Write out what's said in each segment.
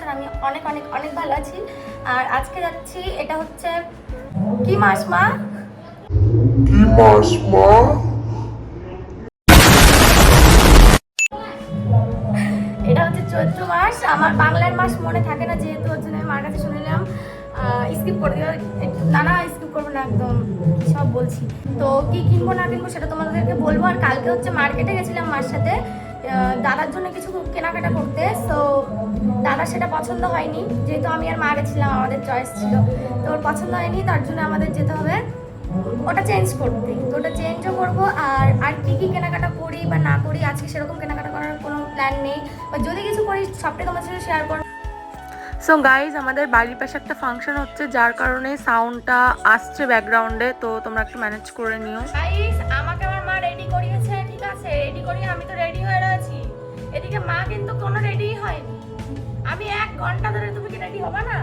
আর আমি অনেক অনেক অনেক ভালো আছি। আর আজকে যাচ্ছি, এটা হচ্ছে কি মাস মা? কি মাস মা? এটা হচ্ছে চৈত্র মাস। আমার বাংলার মাস মনে থাকে না, যেহেতু ওর জন্য আমি মার কাছে শুনলাম স্কিপ করে দিও একটু। না স্কিপ করবো না, একদম সব বলছি। তো কি কিনবো না কিনবো সেটা তোমাদেরকে বলবো। আর কালকে হচ্ছে মার্কেটে গেছিলাম মার সাথে দাদার জন্য কিছু কেনাকাটা করতে। সো দাদার সেটা পছন্দ হয়নি, যেহেতু আমি আর মা গেছিলাম, আমাদের চয়েস ছিল। তো ওর পছন্দ হয়নি, তার জন্য আমাদের যেতে হবে ওটা চেঞ্জ করতে। তো ওটা চেঞ্জও করবো। আর আর কি কি কেনাকাটা করি বা না করি, আজকে সেরকম কেনাকাটা করার কোনো প্ল্যান নেই, বা যদি কিছু করি সবটাই তোমার সাথে শেয়ার করবো। সো গাইজ, আমাদের বাড়ির পাশে একটা ফাংশন হচ্ছে, যার কারণে সাউন্ডটা আসছে ব্যাকগ্রাউন্ডে, তো তোমরা একটু ম্যানেজ করে নিও। গাইজ, আমাকে আমার মা রেডি করিয়েছে, ঠিক আছে, রেডি করিয়ে আমি তো রেডি হয়ে রয়েছি। এদিকে মা কিন্তু কোনো রেডি হয়নি। আমি 1 ঘন্টা ধরে, তুমি কি রেডি হবা না?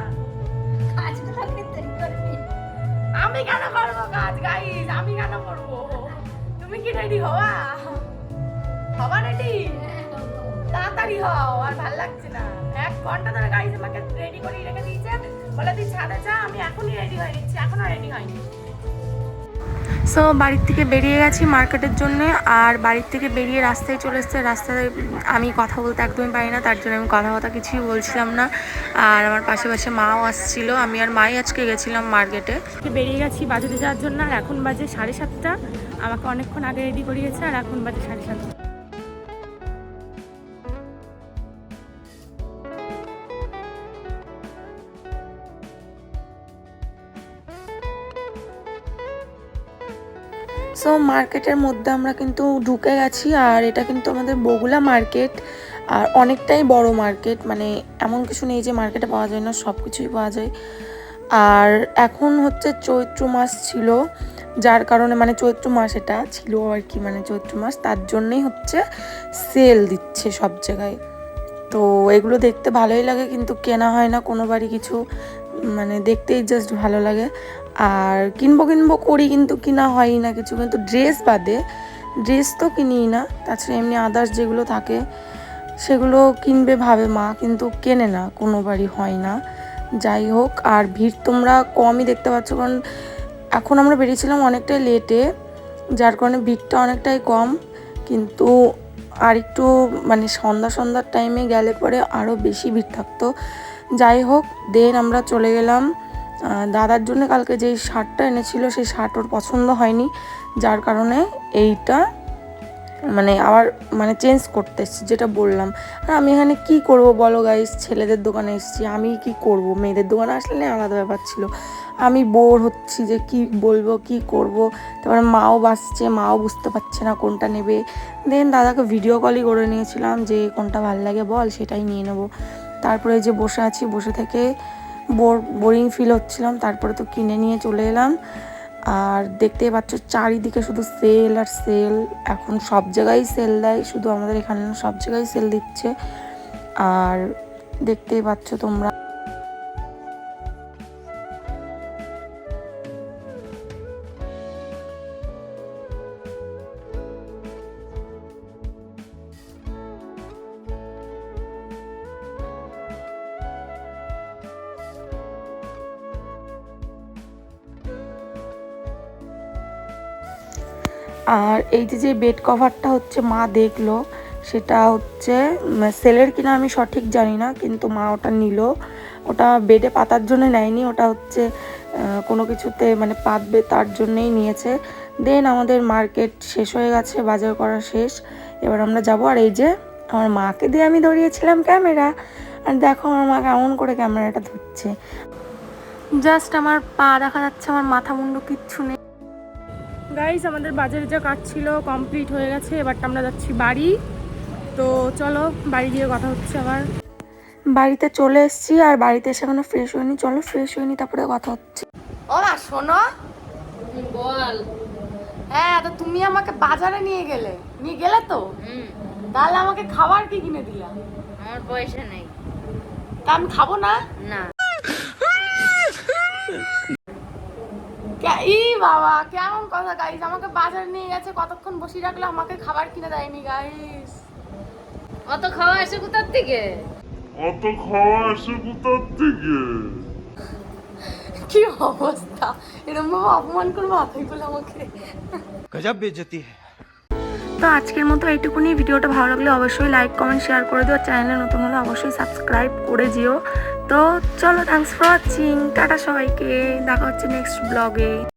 আমি কেন করবো কাজ গাইজ? আমি কেন করবো? তুমি কি রেডি হওয়া? হবা রেডি? তাড়াতাড়ি হও, আর ভাল লাগছে না। 1 ঘন্টা ধরে গাইজ আমাকে রেডি করে রেখে দিয়েছে, বলে তুই ছাদে যা, আমি এখনই রেডি হয়ে নিচ্ছি, এখনো রেডি হয়নি। সো বাড়ির থেকে বেরিয়ে গেছি মার্কেটের জন্য। আর বাড়ির থেকে বেরিয়ে রাস্তায় চলে এসছে। রাস্তায় আমি কথা বলতে একদমই পারি না, তার জন্য আমি কথা কিছুই বলছিলাম না। আর আমার পাশে পাশে মাও আসছিল, আমি আর মাই আজকে গেছিলাম মার্কেটে। বেরিয়ে গেছি বাজারে যাওয়ার জন্য। আর এখন বাজে 7:30। আমাকে অনেকক্ষণ আগে রেডি করিয়েছে, আর এখন বাজে 7:30। সো মার্কেটের মধ্যে আমরা কিন্তু ঢুকে গেছি। আর এটা কিন্তু আমাদের বগুলা মার্কেট, আর অনেকটাই বড় মার্কেট। মানে এমন কিছু নেই যে মার্কেটে পাওয়া যায় না, সব কিছুই পাওয়া যায়। আর এখন হচ্ছে চৈত্র মাস ছিল, যার কারণে মানে চৈত্র মাস এটা ছিল আর কি, মানে চৈত্র মাস, তার জন্যই হচ্ছে সেল দিচ্ছে সব জায়গায়। তো এগুলো দেখতে ভালোই লাগে, কিন্তু কেনা হয় না কোনোবারই কিছু, মানে দেখতেই জাস্ট ভালো লাগে। আর কিনবো করি, কিন্তু কিনা হয়ই না কিছু। কিন্তু ড্রেস বাদে, ড্রেস তো কিনিই না, তাছাড়া এমনি আদার্স যেগুলো থাকে সেগুলো কিনবে ভাবে মা, কিন্তু কেনে না, কোনোবারই হয় না। যাই হোক, আর ভিড় তোমরা কমই দেখতে পাচ্ছ, কারণ এখন আমরা বেরিয়েছিলাম অনেকটাই লেটে, যার কারণে ভিড়টা অনেকটাই কম। কিন্তু আর একটু মানে সন্ধ্যার টাইমে গেলে পরে আরও বেশি ভিড় থাকতো। যাই হোক, দেন আমরা চলে গেলাম। দাদার জন্য কালকে যেই শার্টটা এনেছিল, সেই শার্ট ওর পছন্দ হয়নি, যার কারণে এইটা মানে আবার মানে চেঞ্জ করতে এসেছি, যেটা বললাম। আর আমি এখানে কি করব বলো গাইস, ছেলেদের দোকানে এসেছি, আমি কি করব? মেয়েদের দোকানে আসলে আলাদা ব্যাপার ছিল। আমি বোর হচ্ছি যে কি বলবো কি করব। তারপরে মাও বাসছে, মাও বুঝতে পারছে না কোনটা নেবে। দেন দাদাকে ভিডিও কলই করে নিয়েছিলাম যে কোনটা ভালো লাগে বল, সেটাই নিয়ে নেব। তারপরে যে বসে আছি, বসে থেকে বোরিং ফিল হচ্ছিলাম, তারপরে তো কিনে নিয়ে চলে এলাম। আর দেখতেই পাচ্ছ চারিদিকে শুধু সেল আর সেল। এখন সব জায়গায় সেল দেয়, শুধু আমাদের এখানে না, সব জায়গায় সেল দিচ্ছে। আর দেখতেই পাচ্ছ তোমরা। আর এই যে বেড কভারটা হচ্ছে মা দেখলো, সেটা হচ্ছে সেলের কিনা আমি সঠিক জানি না, কিন্তু মা ওটা নিল। ওটা বেডে পাতার জন্য নেয়নি, ওটা হচ্ছে কোনো কিছুতে মানে পাতবে তার জন্যেই নিয়েছে। দেন আমাদের মার্কেট শেষ হয়ে গেছে, বাজার করা শেষ। এবার আমরা যাব। আর এই যে আমার মাকে দিয়ে আমি ধরিয়েছিলাম ক্যামেরা, আর দেখো আমার মা কেমন করে ক্যামেরাটা ধরছে। জাস্ট আমার পা দেখা যাচ্ছে, আমার মাথা মুন্ডু কিচ্ছু নেই। গাইজ, আমাদের বাজারে যা কাজ ছিল কমপ্লিট হয়ে গেছে, এবারটা আমরা যাচ্ছি বাড়ি। তো চলো বাড়ি গিয়ে কথা হচ্ছে আবার। বাড়িতে চলে এসেছি, আর বাড়িতে এসে এখনো ফ্রেশ হয়নি। চলো ফ্রেশ হয়নি, তারপরে কথা হচ্ছে। ও মা শোনো, বল। হ্যাঁ তো তুমি আমাকে বাজারে নিয়ে গেলে তো, তাহলে আমাকে খাবার কি কিনে দিলা? আমার পয়সা নেই। তা আমি খাবো না? না। ই বাবা, কেমন কথা গাইস! আমাকে বাজারে নিয়ে গেছে, কতক্ষণ বসিয়ে রাখলো, আমাকে খাবার কিনে দেয়নি গাইস। অত খাওয়া আসে কোথার থেকে? অত খাওয়া আসে কোথার থেকে? কি অবস্থা, এরকম ভাবে অপমান করবো মাথায় বলে আমাকে। गजब बेइज्जती है। তো আজকের মতো এইটুকুনি। ভিডিওটা ভালো লাগলে অবশ্যই লাইক কমেন্ট শেয়ার করে দিও, চ্যানেলে নতুন হলে অবশ্যই সাবস্ক্রাইব করে দিও। তো চলো, থ্যাঙ্কস ফর ওয়াচিং, টাটা সবাইকে, দেখা হচ্ছে নেক্সট ব্লগে।